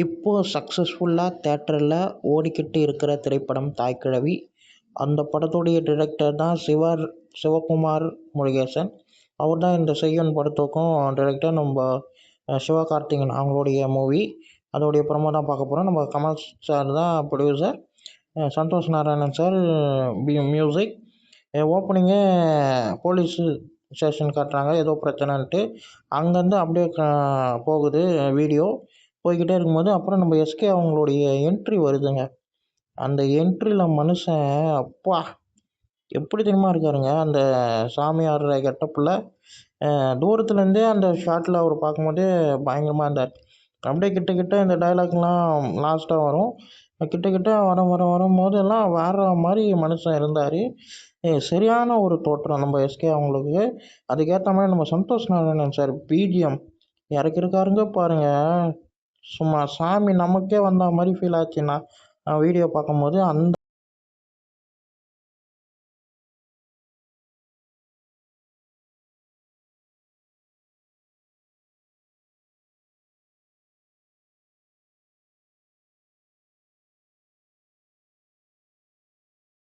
இப்போது சக்ஸஸ்ஃபுல்லாக தேட்டரில் ஓடிக்கிட்டு இருக்கிற திரைப்படம் தாய்க்கிழவி. அந்த படத்துடைய டிரெக்டர் தான் சிவகுமார் முருகேசன். அவர் தான் இந்த செய்யன் படத்துக்கும் டிரெக்டர். நம்ம சிவகார்த்திகேயன் அவங்களுடைய மூவி, அதோடைய ப்ரொமோ தான் பார்க்க போகிறோம். நம்ம கமல் சார் தான் producer, Santhosh Narayanan sir music. ஓப்பனிங்கே போலீஸ் ஸ்டேஷன் காட்டுறாங்க, ஏதோ பிரச்சனைன்ட்டு. அங்கேருந்து அப்படியே போகுது வீடியோ, போய்கிட்டே இருக்கும்போது அப்புறம் நம்ம எஸ்கே அவங்களுடைய என்ட்ரி வருதுங்க. அந்த என்ட்ரியில் மனுஷன் அப்பா எப்படி தெரியுமா இருக்காருங்க, அந்த சாமியார் கெட்டப்பில் தூரத்துலேருந்தே அந்த ஷாட்டில் அவர் பார்க்கும்போதே பயங்கரமாக இருந்தார். அப்படியே கிட்ட இந்த டைலாக்லாம் லாஸ்ட்டாக வரும். கிட்ட வரும்போதெல்லாம் வேற மாதிரி மனுஷன் இருந்தார். சரியான ஒரு தோற்றம் நம்ம எஸ்கே அவங்களுக்கு. அதுக்கேற்ற மாதிரி நம்ம சந்தோஷ் நாராயணன் சார் பிஜிஎம் இறக்கிருக்காருங்க பாருங்க. சும்மா சாமி நமக்கே வந்த மாதிரி ஃபீல் ஆச்சுன்னா வீடியோ பார்க்கும்போது. அந்த